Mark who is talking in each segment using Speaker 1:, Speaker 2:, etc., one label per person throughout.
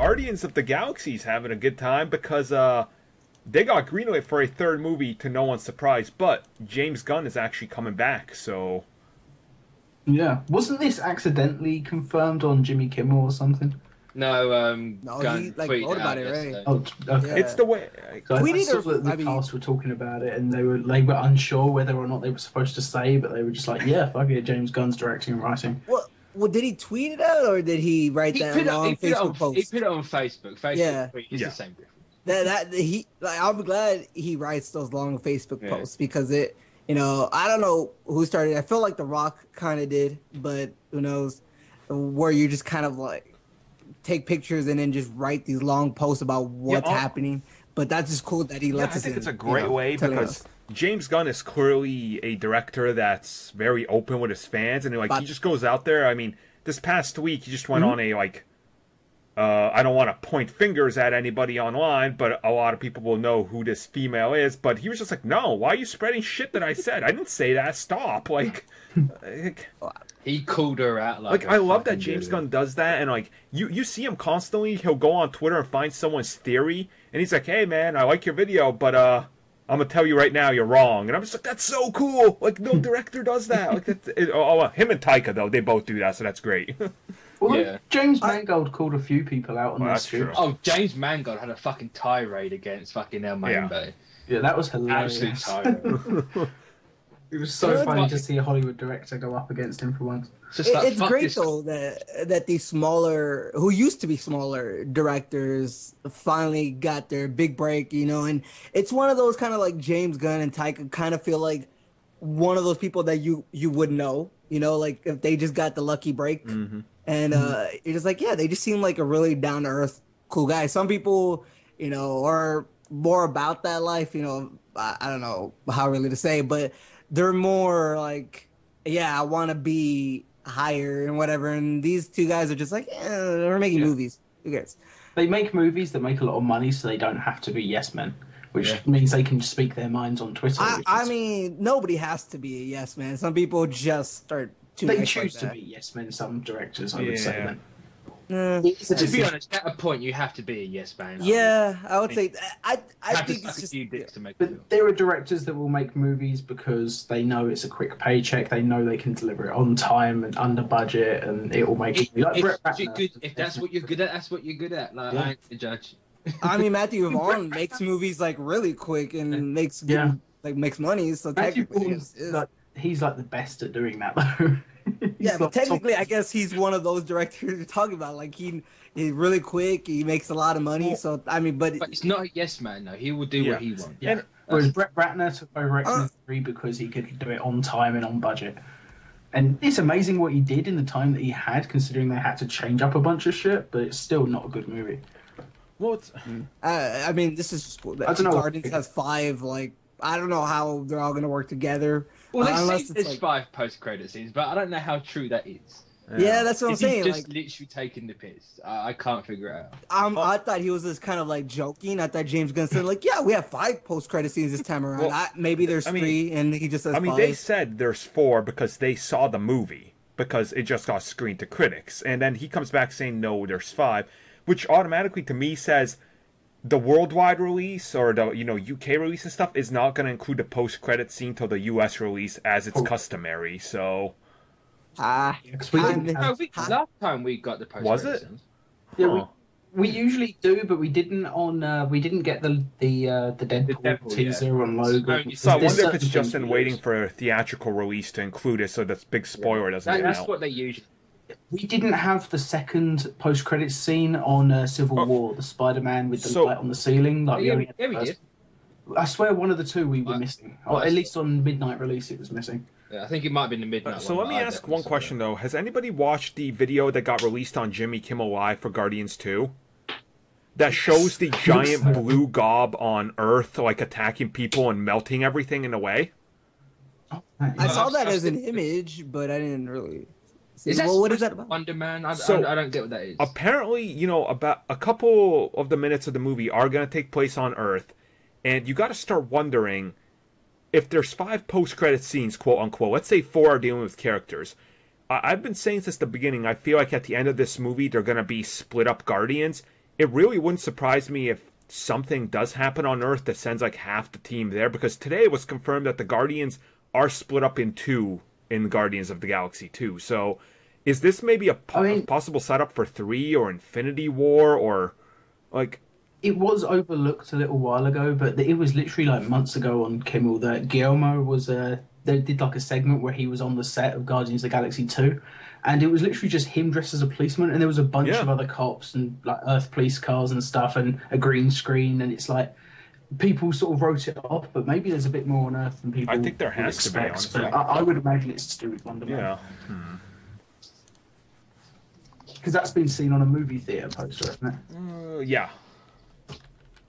Speaker 1: Guardians of the Galaxy's having a good time because they got greenlit for a third movie to no one's surprise, but James Gunn is actually coming back, so...
Speaker 2: Yeah. Wasn't this accidentally confirmed on Jimmy Kimmel or something?
Speaker 3: No,
Speaker 4: No,
Speaker 3: Gunn
Speaker 4: he like
Speaker 3: tweeted
Speaker 4: wrote about
Speaker 3: out
Speaker 4: it, right?
Speaker 3: yesterday.
Speaker 2: Oh, okay.
Speaker 4: Yeah.
Speaker 1: It's the way...
Speaker 2: So I
Speaker 4: Tweeted
Speaker 2: saw
Speaker 4: or-
Speaker 2: that the
Speaker 4: I mean-
Speaker 2: cast were talking about it, and they were unsure whether or not they were supposed to say, but they were just like, "Yeah, fuck it, James Gunn's directing and writing."
Speaker 4: Well, did he tweet it out or did he write
Speaker 3: He
Speaker 4: that
Speaker 3: put, it,
Speaker 4: long
Speaker 3: he, put it on,
Speaker 4: Facebook
Speaker 3: he
Speaker 4: post?
Speaker 3: put it on Facebook. Facebook
Speaker 4: Yeah.
Speaker 3: tweet is
Speaker 1: Yeah.
Speaker 3: the same difference.
Speaker 4: That he like I'm glad he writes those long Facebook
Speaker 3: Yeah.
Speaker 4: posts because it, I don't know who started. I feel like The Rock kind of did, but who knows? Where you just kind of like take pictures and then just write these long posts about what's happening. But that's just cool that he lets
Speaker 1: I
Speaker 4: us
Speaker 1: think
Speaker 4: in,
Speaker 1: it's a great way
Speaker 4: telling
Speaker 1: because
Speaker 4: us.
Speaker 1: James Gunn is clearly a director that's very open with his fans, and like he just goes out there. I mean, this past week he just went on a like. I don't want to point fingers at anybody online, but a lot of people will know who this female is. But he was just like, "No, why are you spreading shit that I said? I didn't say that. Stop!" Like,
Speaker 3: He called her out like
Speaker 1: I love that James Gunn does that, and like you see him constantly. He'll go on Twitter and find someone's theory, and he's like, "Hey man, I like your video, but I'm gonna tell you right now, you're wrong." And I'm just like, "That's so cool!" Like no director does that. Like him and Taika though, they both do that, so that's great.
Speaker 2: Well,
Speaker 3: Yeah.
Speaker 2: James Mangold called a few people out on
Speaker 1: Well,
Speaker 2: this
Speaker 1: that's true.
Speaker 2: shit.
Speaker 3: Oh, James Mangold had a fucking tirade against fucking El Mambo.
Speaker 2: Yeah, that was hilarious.
Speaker 3: Absolute tirade.
Speaker 2: It was so
Speaker 4: You know,
Speaker 2: funny
Speaker 3: like-
Speaker 2: to see a Hollywood director go up against him for once.
Speaker 3: It's just like,
Speaker 4: It's
Speaker 3: fuck
Speaker 4: great
Speaker 3: this-
Speaker 4: though that these smaller, who used to be smaller directors, finally got their big break. And it's one of those kind of like James Gunn and Taika kind of feel like one of those people that you would know. Like if they just got the lucky break, and you're just like, yeah, they just seem like a really down to earth, cool guy. Some people, are more about that life. I don't know how really to say, but they're more like, yeah, I want to be higher and whatever. And these two guys are just like, we're making movies. Who cares?
Speaker 2: They make movies that make a lot of money, so they don't have to be yes men, which means they can speak their minds on Twitter.
Speaker 4: I mean, nobody has to be a yes man. Some people just start too
Speaker 2: they
Speaker 4: nice
Speaker 2: choose
Speaker 4: like
Speaker 2: to
Speaker 4: that.
Speaker 2: be yes men. Some directors, I would say.
Speaker 1: Yeah.
Speaker 2: Then.
Speaker 4: Eh,
Speaker 3: To be honest, at a point you have to be a yes man.
Speaker 4: yeah, I would say I
Speaker 3: have to
Speaker 4: think
Speaker 3: suck
Speaker 4: it's
Speaker 3: a
Speaker 4: just
Speaker 3: few dicks to make a film.
Speaker 2: But there are directors that will make movies because they know it's a quick paycheck. They know they can deliver it on time and under budget, and it will make it like Brett Ratner.
Speaker 3: If that's what you're good at, that's what you're good at. Like,
Speaker 2: Yeah.
Speaker 3: I ain't the judge.
Speaker 4: I mean, Matthew Vaughn makes movies like really quick and makes makes money. So
Speaker 2: Matthew
Speaker 4: technically,
Speaker 2: Vaughn's he's like the best at doing that though.
Speaker 4: yeah,
Speaker 2: He's
Speaker 4: but
Speaker 2: like
Speaker 4: technically,
Speaker 2: top-
Speaker 4: I guess he's one of those directors you're talking about. Like he's really quick. He makes a lot of money. So I mean, but
Speaker 3: But it's not a yes man, though. He will do what he wants.
Speaker 2: Yeah. Whereas Brett Ratner took over X-Men 3 because he could do it on time and on budget. And it's amazing what he did in the time that he had, considering they had to change up a bunch of shit, but it's still not a good movie.
Speaker 1: Well, it's,
Speaker 4: I mean, this is
Speaker 2: I don't know.
Speaker 4: Guardians has 5. Like I don't know how they're all gonna work together.
Speaker 3: Well, they
Speaker 4: unless
Speaker 3: say
Speaker 4: it's
Speaker 3: there's
Speaker 4: like,
Speaker 3: 5 post-credit scenes, but I don't know how true that is.
Speaker 4: yeah, that's what I'm
Speaker 3: Is he
Speaker 4: saying.
Speaker 3: just
Speaker 4: Like
Speaker 3: literally taking the piss? I can't figure it out.
Speaker 4: I thought he was just kind of like joking. I thought James Gunn said like, yeah, we have 5 post-credit scenes this time around.
Speaker 1: Well,
Speaker 4: Maybe there's
Speaker 1: I mean-
Speaker 4: 3, and he just says
Speaker 1: I mean,
Speaker 4: 5.
Speaker 1: they said there's 4 because they saw the movie because it just got screened to critics, and then he comes back saying no, there's 5, which automatically to me says the worldwide release or the UK release and stuff is not going to include the post-credit scene till the US release as it's customary. So
Speaker 2: Because we didn't
Speaker 3: No,
Speaker 2: have,
Speaker 3: last time we got the post-credit
Speaker 1: Was it?
Speaker 3: scenes.
Speaker 2: yeah,
Speaker 1: Huh.
Speaker 2: we usually do, but we didn't on we didn't get the Deadpool,
Speaker 3: Deadpool,
Speaker 2: teaser on logo.
Speaker 3: So
Speaker 1: So I
Speaker 2: There's
Speaker 1: wonder if it's
Speaker 2: certain
Speaker 1: just
Speaker 2: things
Speaker 1: in
Speaker 2: we
Speaker 1: waiting
Speaker 2: use.
Speaker 1: for a theatrical release to include it, so that big spoiler doesn't get
Speaker 3: That's
Speaker 1: out.
Speaker 3: what they usually.
Speaker 2: We didn't have the second post-credit scene on Civil War, the Spider-Man with the
Speaker 1: So-
Speaker 2: light on the ceiling. Like we
Speaker 3: Yeah,
Speaker 2: only had the
Speaker 3: we
Speaker 2: first-
Speaker 3: did.
Speaker 2: I swear one of the two we were
Speaker 3: Right.
Speaker 2: missing. Or at least on midnight release it was missing.
Speaker 3: Yeah, I think it might have been the midnight.
Speaker 1: So
Speaker 3: one,
Speaker 1: let me
Speaker 3: but I
Speaker 1: ask
Speaker 3: definitely
Speaker 1: one
Speaker 3: saw
Speaker 1: question
Speaker 3: it.
Speaker 1: though. Has anybody watched the video that got released on Jimmy Kimmel Live for Guardians 2? That shows the giant blue gob on Earth like attacking people and melting everything in a way?
Speaker 4: I saw that
Speaker 3: I've
Speaker 4: as an
Speaker 3: seen it.
Speaker 4: image, but I didn't really. See.
Speaker 3: Is that
Speaker 4: Well, what is
Speaker 3: supposed
Speaker 4: that
Speaker 3: to be
Speaker 4: about?
Speaker 3: Wonder Man? I don't get what that is.
Speaker 1: Apparently, about a couple of the minutes of the movie are going to take place on Earth, and you got to start wondering if there's 5 post-credit scenes, quote unquote. Let's say 4 are dealing with characters. I've been saying since the beginning, I feel like at the end of this movie, they're going to be split up Guardians, it really wouldn't surprise me if something does happen on Earth that sends like half the team there, because today it was confirmed that the Guardians are split up in two in Guardians of the Galaxy 2. So is this maybe a possible setup for 3 or Infinity War, or like...
Speaker 2: It was overlooked a little while ago, but it was literally like months ago on Kimmel that Guillermo was they did like a segment where he was on the set of Guardians of the Galaxy 2, and it was literally just him dressed as a policeman, and there was a bunch of other cops and like Earth police cars and stuff, and a green screen, and it's like people sort of wrote it off, but maybe there's a bit more on Earth than people.
Speaker 1: I think there has to be,
Speaker 2: honestly. But I would imagine it's to do with Wonder Man.
Speaker 1: Yeah.
Speaker 2: Because that's been seen on a movie theater poster, isn't it?
Speaker 1: Yeah.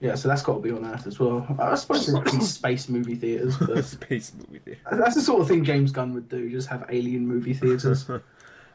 Speaker 2: Yeah, so that's got to be on Earth as well. I suppose there's these space movie theaters. But
Speaker 1: Space movie theater.
Speaker 2: that's the sort of thing James Gunn would do, just have alien movie theaters.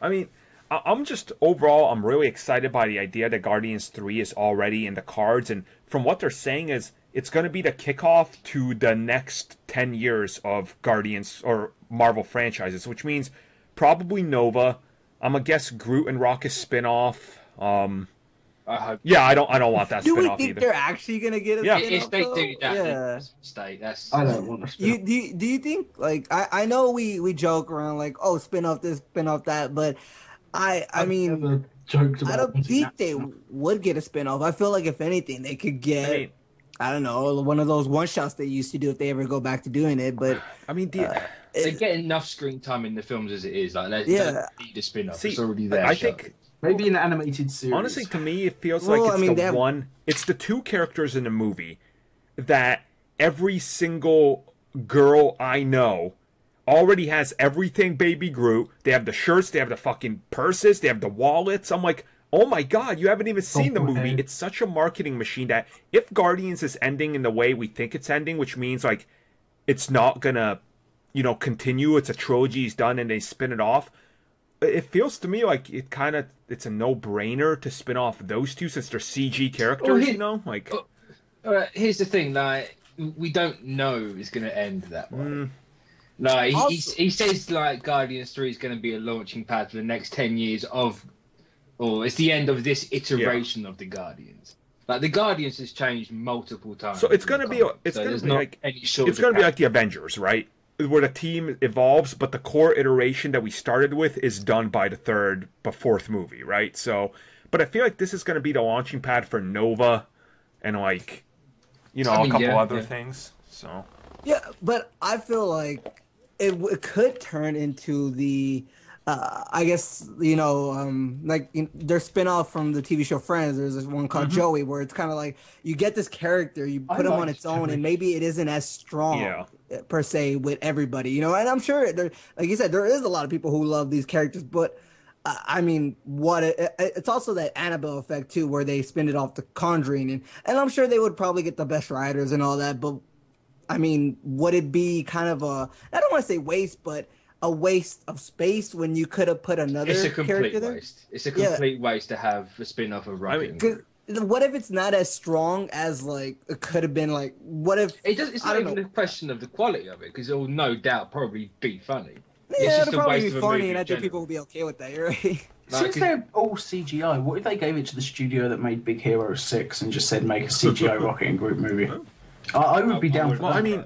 Speaker 1: I mean, I'm just, overall, I'm really excited by the idea that Guardians 3 is already in the cards, and from what they're saying is, it's going to be the kickoff to the next 10 years of Guardians, or Marvel franchises, which means probably Nova, I'm going to guess Groot and Rocket spin-off, yeah, I don't want that spin-off either.
Speaker 4: Do we think they're actually gonna get a spin-off?
Speaker 3: If they do that,
Speaker 2: I don't want to spin-off.
Speaker 4: Do you think, like, I know we joke around like, oh, spin-off this, spin-off that, but I mean, I don't think they would get a spin-off. I feel like if anything, they could get, I don't know, one of those one-shots they used to do if they ever go back to doing it. But
Speaker 1: I mean,
Speaker 3: they get enough screen time in the films as it is. Like, they don't need a spin-off. It's already there.
Speaker 1: I think
Speaker 2: maybe an animated series.
Speaker 1: Honestly, to me, it feels like it's the two characters in the movie that every single girl I know already has everything Baby Groot. They have the shirts, they have the fucking purses, they have the wallets. I'm like, oh my god, you haven't even seen the movie. It's such a marketing machine that if Guardians is ending in the way we think it's ending, which means like it's not gonna, continue, it's a trilogy's done and they spin it off, it feels to me like it's a no-brainer to spin off those two since they're CG characters,
Speaker 3: here's the thing, like, we don't know it's going to end that way. Like, he says, like, Guardians 3 is going to be a launching pad for the next 10 years it's the end of this iteration of the Guardians. Like, the Guardians has changed multiple times.
Speaker 1: So it's going to be like the Avengers, right? Where the team evolves, but the core iteration that we started with is done by the third, but fourth movie, right? So, but I feel like this is going to be the launching pad for Nova, and like, a couple other things. So
Speaker 4: yeah, but I feel like it could turn into the, I guess their spin-off from the TV show Friends. There's this one called Joey, where it's kind of like you get this character, you put him on its own, and maybe it isn't as strong per se with everybody, and I'm sure there, like you said, there is a lot of people who love these characters, but I mean, it's also that Annabelle effect too, where they spin it off to Conjuring, and I'm sure they would probably get the best writers and all that, but I mean, would it be kind of I don't want to say waste, but a waste of space when you could have put another character there?
Speaker 3: It's a complete waste to have a spin-off of Rocket.
Speaker 4: What if it's not as strong as like it could have been? Like, what if
Speaker 3: it's not even a question of the quality of it, because it will no doubt probably be funny.
Speaker 4: Yeah, it'll probably be funny, and I think people will be okay with that. You're right.
Speaker 2: Since they're all CGI, what if they gave it to the studio that made Big Hero 6 and just said make a CGI Rocket and Groot movie? I would be down for that.
Speaker 1: I mean,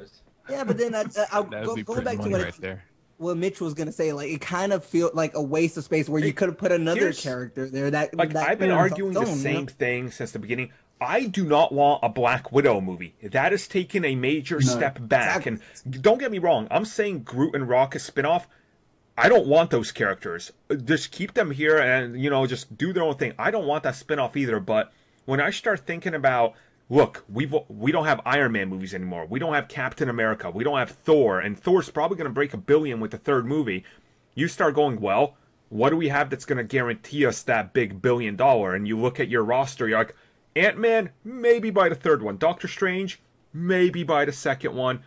Speaker 4: yeah, but then I'll go back to what Mitch was gonna say. Like, it kind of feels like a waste of space where you could have put another character there.
Speaker 1: I've been arguing the same thing since the beginning. I do not want a Black Widow movie. That has taken a major step back. Exactly. And don't get me wrong, I'm saying Groot and Rocket spinoff. I don't want those characters. Just keep them here and, just do their own thing. I don't want that spinoff either. But when I start thinking about, look, we don't have Iron Man movies anymore. We don't have Captain America. We don't have Thor. And Thor's probably going to break $1 billion with the third movie. You start going, well, what do we have that's going to guarantee us that big $1 billion? And you look at your roster, you're like, Ant-Man, maybe by the third one. Doctor Strange, maybe by the second one.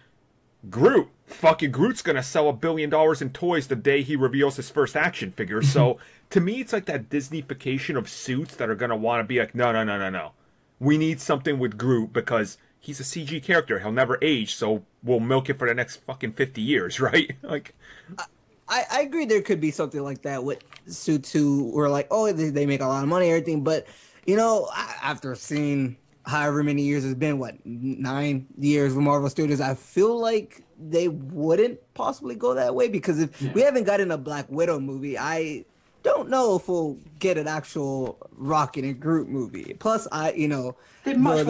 Speaker 1: Groot, fucking Groot's going to sell $1 billion in toys the day he reveals his first action figure. So, to me, it's like that Disneyfication of suits that are going to want to be like, no. We need something with Groot because he's a CG character. He'll never age, so we'll milk it for the next fucking 50 years, right? Like,
Speaker 4: I agree there could be something like that with suits who were like, oh, they make a lot of money and everything, but You know, after seeing however many years it's been, what, 9 years with Marvel Studios, I feel like they wouldn't possibly go that way because if we haven't gotten a Black Widow movie, I don't know if we'll get an actual Rocket and Groot movie. Plus, the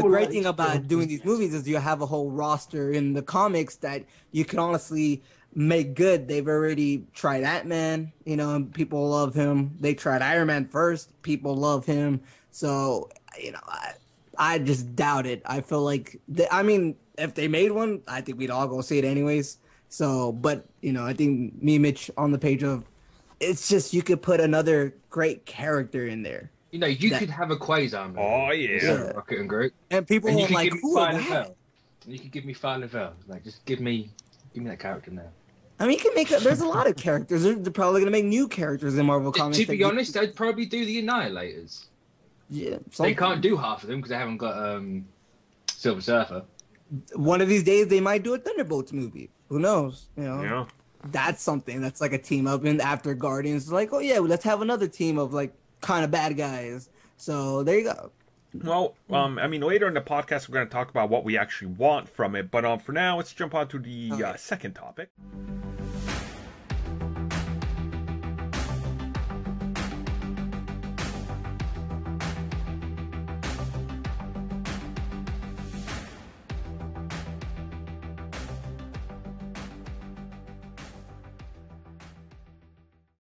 Speaker 4: great thing about doing these movies is you have a whole roster in the comics that you can honestly make good. They've already tried Ant-Man, and people love him. They tried Iron Man first, people love him. So, I just doubt it. I feel like, if they made one, I think we'd all go see it anyways. So, but, I think me and Mitch on the page of, it's just you could put another great character in there.
Speaker 3: You could have a Quasar movie.
Speaker 1: Oh, yeah.
Speaker 3: Rocket and Groot.
Speaker 4: And people
Speaker 3: and
Speaker 4: were like,
Speaker 3: who are that? You could give me Fire Lavelle. Like, just give me that character now.
Speaker 4: I mean, you can make there's a lot of characters. They're probably going to make new characters in Marvel Comics.
Speaker 3: To be honest, I'd probably do the Annihilators.
Speaker 4: Yeah.
Speaker 3: They can't do half of them because they haven't got Silver Surfer.
Speaker 4: One of these days, they might do a Thunderbolts movie. Who knows?
Speaker 1: Yeah.
Speaker 4: That's something that's like a team up. And after Guardians, like, oh, yeah, let's have another team of, like, kind of bad guys. So there you go.
Speaker 1: Well, later in the podcast, we're going to talk about what we actually want from it. But for now, let's jump on to the second topic.